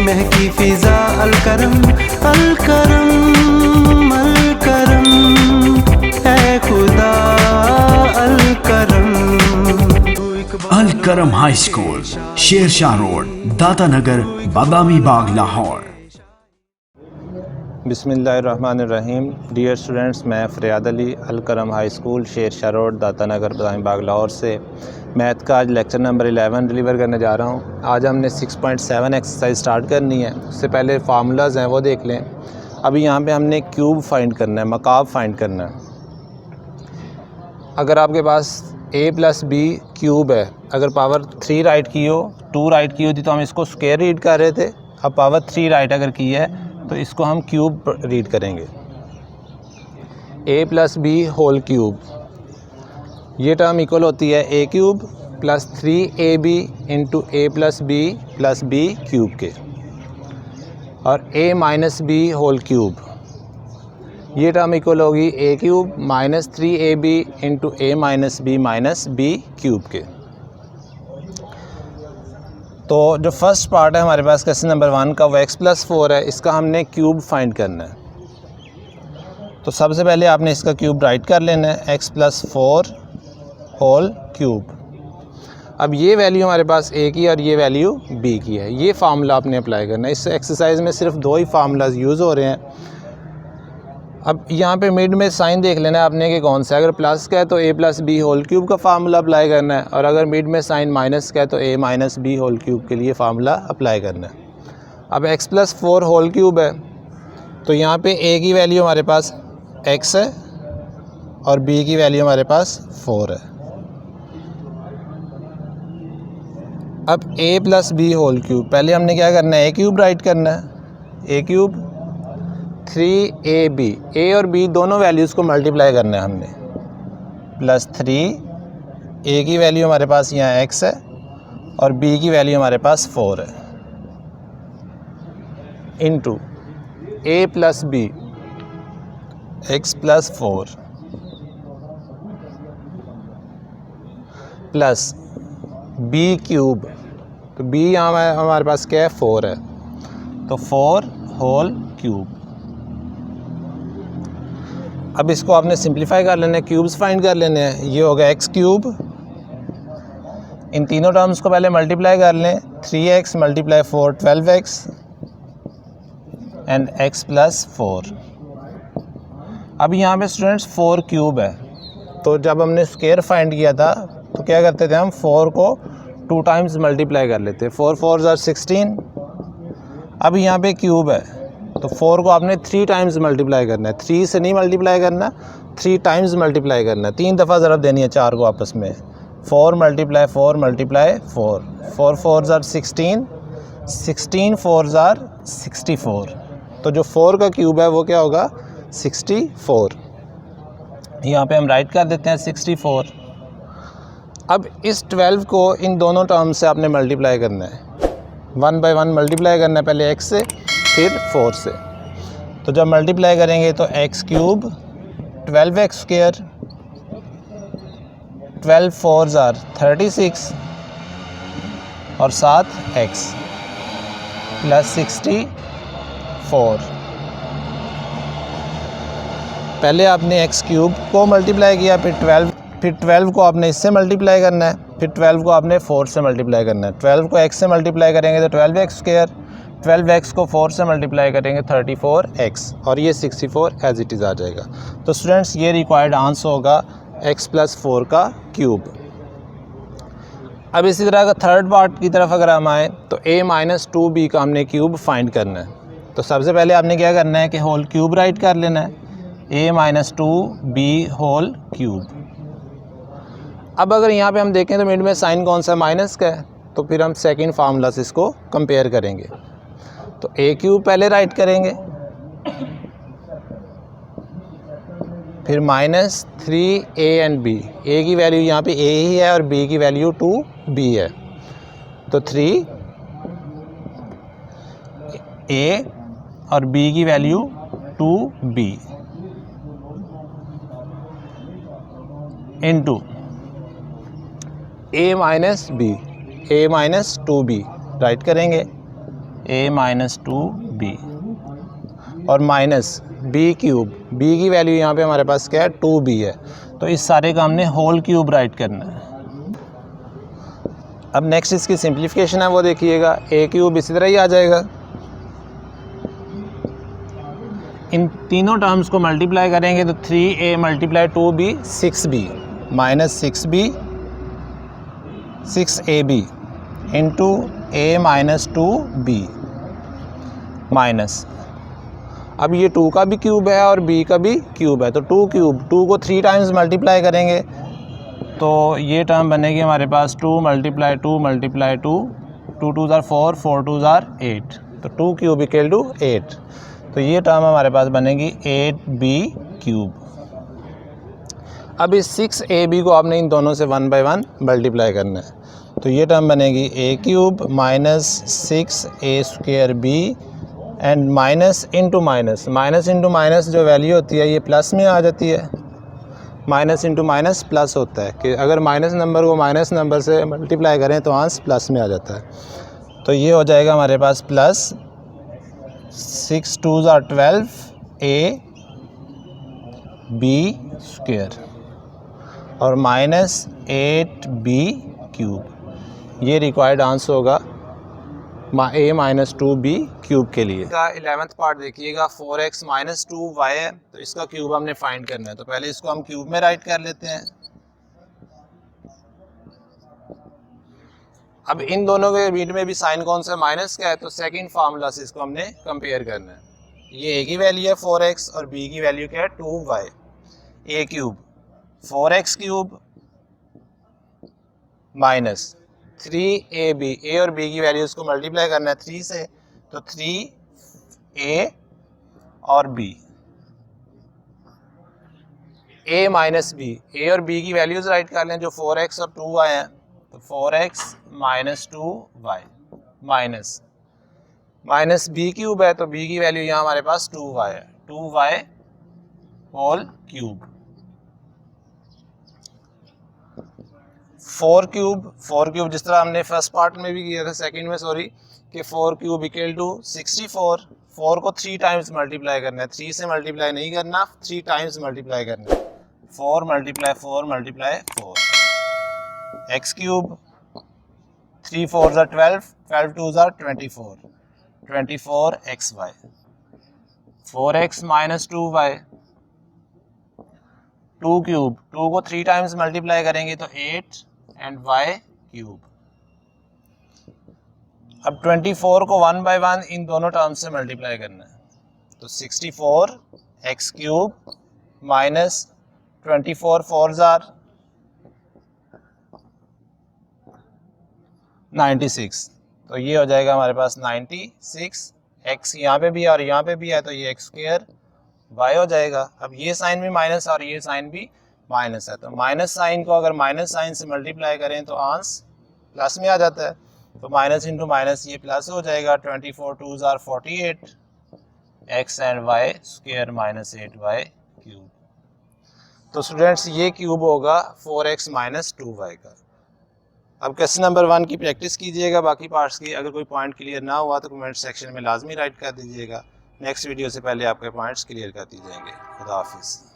महकी फिजा अलकरम अलकरम अलकरम ऐ खुदा Alkaram. Alkaram high school, Shershah road, Data Nagar, Badami Bagh, Lahore. बिस्मिल्लाहिर्रहमानिर्रहीम। डियर स्टूडेंट्स, मैं Faryad Ali Alkaram high school Shershah road, Data Nagar, Badami Bagh, Lahore से मैथ का आज लेक्चर नंबर 11 डिलीवर करने जा रहा हूँ। आज हमने 6.7 एक्सरसाइज स्टार्ट करनी है। उससे पहले फार्मूलाज हैं वो देख लें। अभी यहाँ पे हमने क्यूब फाइंड करना है, मकाब फाइंड करना है। अगर आपके पास a + b क्यूब है, अगर पावर 3 राइट की हो, 2 राइट की होती तो हम इसको स्क्वायर रीड कर रहे थे। अब पावर 3 राइट अगर की है तो इसको हम क्यूब रीड करेंगे। a + b होल क्यूब, ये टर्म इक्वल होती है a cube + 3ab into a + b cube के, और a - b होल क्यूब, ये टर्म इक्वल होगी a cube - 3ab into a - b cube के। तो जो फर्स्ट पार्ट है हमारे पास क्वेश्चन नंबर 1 का, वो x + 4 है। इसका हमने क्यूब फाइंड करना है। तो सबसे पहले आपने इसका क्यूब राइट कर लेना है, x + 4 होल क्यूब। अब ये वैल्यू हमारे पास a की और ये वैल्यू b की है। ये फार्मूला आपने अप्लाई करना है। इस एक्सरसाइज में सिर्फ 2 ही फार्मूलाज यूज़ हो रहे हैं। अब यहाँ पे मिड में साइन देख लेना है आपने कि कौन सा है। अगर प्लस का है तो a + b होल क्यूब का फार्मूला अप्लाई करना है, और अगर मिड में साइन माइनस का है तो a - b होल क्यूब के लिए फार्मूला अप्लाई करना है। अब x + 4 होल क्यूब है, तो यहाँ पे a की वैल्यू हमारे पास x है और b की वैल्यू हमारे पास 4 है। अब a + b होल क्यूब, पहले हमने क्या करना है, a क्यूब राइट करना है। a क्यूब 3ab, a और b दोनों वैल्यूज़ को मल्टीप्लाई करना है हमने, + 3, a की वैल्यू हमारे पास यहाँ x है और b की वैल्यू हमारे पास 4 है, into a + b x + 4 plus b cube, तो b यहाँ हमारे पास क्या है, 4 है, तो 4 होल क्यूब। अब इसको आपने सिंप्लीफाई कर लेना है, क्यूब्स फाइंड कर लेने हैं। ये होगा x क्यूब, इन तीनों टर्म्स को पहले मल्टीप्लाई कर लें, 3x × 4 12x एंड x + 4। अब यहाँ पे स्टूडेंट्स 4 क्यूब है, तो जब हमने स्क्वायर फाइंड किया था तो क्या करते थे हम, 4 को 2 टाइम्स मल्टीप्लाई कर लेते, 4 4 = 16। अब यहाँ पे क्यूब है तो 4 को आपने 3 टाइम्स मल्टीप्लाई करना है। 3 से नहीं मल्टीप्लाई करना, 3 टाइम्स मल्टीप्लाई करना है। 3 दफ़ा ज़रब देनी है 4 को आपस में। 4 × 4 × 4, 4 4 = 16, 16 4 = 64। तो जो 4 का क्यूब है वो क्या होगा, 64। यहाँ पे हम राइट कर देते हैं 64। अब इस 12 को इन दोनों टर्म्स से आपने मल्टीप्लाई करना है, 1 बाय 1 मल्टीप्लाई करना है, पहले x से फिर 4 से। तो जब मल्टीप्लाई करेंगे तो x क्यूब 12x², 12 4 = 36 और 7 x + 64। पहले आपने x क्यूब को मल्टीप्लाई किया, फिर 12 को आपने इससे मल्टीप्लाई करना है, फिर 12 को आपने 4 से मल्टीप्लाई करना है। 12 को x से मल्टीप्लाई करेंगे तो 12x², 12x को 4 से मल्टीप्लाई करेंगे 34x, और ये 64 एज इट इज़ आ जाएगा। तो स्टूडेंट्स ये रिक्वायर्ड आंसर होगा x + 4 का क्यूब। अब इसी तरह का थर्ड पार्ट की तरफ अगर हम आएँ तो a - 2b का हमने क्यूब फाइंड करना है। तो सबसे पहले आपने क्या करना है कि होल क्यूब राइट कर लेना है, a - 2b होल क्यूब। अब अगर यहाँ पे हम देखें तो मिड में साइन कौन सा, माइनस का है, तो फिर हम सेकंड फार्मूला से इसको कंपेयर करेंगे। तो a क्यूब पहले राइट करेंगे, फिर -3a एंड b, a की वैल्यू यहाँ पे a ही है और b की वैल्यू 2b है, तो 3a और b की value 2b into a - 2b right करेंगे, a माइनस 2b और माइनस b क्यूब, b की वैल्यू यहाँ पे हमारे पास क्या है 2b है, तो इस सारे का हमने होल क्यूब राइट करना है। अब नेक्स्ट इसकी सिंप्लीफिकेशन है वो देखिएगा, a क्यूब इसी तरह ही आ जाएगा। इन तीनों टर्म्स को मल्टीप्लाई करेंगे तो 3a multiply 2b 6b minus 6b 6ab into a minus 2b minus, अब ये 2 का भी क्यूब है और b का भी क्यूब है, तो 2 क्यूब, 2 को 3 टाइम्स मल्टीप्लाई करेंगे तो ये टर्म बनेगी हमारे पास 2 मल्टीप्लाई 2 मल्टीप्लाई 2, 2 2 ज़ार 4, 4 2 ज़ार 8, तो 2 क्यूब इक्वल टू 8, तो ये टर्म हमारे पास बनेगी 8b क्यूब। अब इस 6ab को आपने इन दोनों से 1 बाई 1 मल्टीप्लाई करना है, तो ये टर्म बनेगी a cube minus 6a square b and minus into minus, minus into minus जो वैल्यू होती है ये प्लस में आ जाती है, माइनस इंटू माइनस प्लस होता है कि अगर माइनस नंबर को माइनस नंबर से मल्टीप्लाई करें तो आंसर प्लस में आ जाता है, तो ये हो जाएगा हमारे पास प्लस 6 2 ज़ार 12 a b स्क्वायर और माइनस 8b क्यूब, ये रिक्वायर्ड आंसर होगा a माइनस 2b क्यूब के लिए। इसका 11th पार्ट देखिएगा, 4x माइनस 2y है, तो इसका क्यूब हमने फाइंड करना है, तो पहले इसको हम क्यूब में राइट कर लेते हैं। अब इन दोनों के बीच में भी साइन कौन सा माइनस का है, तो सेकंड फार्मूला से इसको हमने कंपेयर करना है। ये a की वैल्यू है 4x और b की वैल्यू क्या है 2y, a cube 4x cube minus 3ab, a और b की वैल्यूज़ को मल्टीप्लाई करना है 3 से, तो 3a और b, a minus b, a और b की वैल्यूज़ राइट कर लें जो 4x और 2y हैं, तो 4x minus 2y minus minus b cube है, तो b की वैल्यू यहाँ हमारे पास 2y है, 2y होल क्यूब, 4 क्यूब जिस तरह हमने फर्स्ट पार्ट में भी किया था, सेकंड में सॉरी, कि 4 क्यूब इक्वल टू 64, 4 को 3 टाइम्स मल्टीप्लाई करना है, 3 से मल्टीप्लाई नहीं करना, 3 टाइम्स मल्टीप्लाई करना है, 4 मल्टीप्लाई 4 मल्टीप्लाई 4, एक्स क्यूब 3 4 ज़ार 12, 12 2 ज़ार 24, 24 xy, 4x minus 2y, 2 cube, 2 को 3 टाइम्स मल्टीप्लाई करेंगे तो 8 एंड y क्यूब। अब 24 को 1 बाई 1 इन दोनों टर्म्स से मल्टीप्लाई करना है, तो 64 x क्यूब माइनस 24 4 ज़ार 96, तो ये हो जाएगा हमारे पास 96, x यहाँ पे भी है और यहाँ पे भी है, तो ये एक्स स्क्वायर y हो जाएगा। अब ये साइन भी माइनस और ये साइन भी माइनस है, तो माइनस साइन को अगर माइनस साइन से मल्टीप्लाई करें तो आंसर प्लस में आ जाता है, तो माइनस इंटू माइनस ये प्लस हो जाएगा, 24 2 ज़ार 48 x and y square minus 8y cube. तो स्टूडेंट्स ये क्यूब होगा 4x माइनस 2y का। अब क्वेश्चन नंबर 1 की प्रैक्टिस कीजिएगा, बाकी पार्ट्स की अगर कोई पॉइंट क्लियर ना हुआ तो कमेंट सेक्शन में लाजमी राइट कर दीजिएगा। नेक्स्ट वीडियो से पहले आपके पॉइंट्स क्लियर कर दी जाएंगे। खुदा हाफिज़।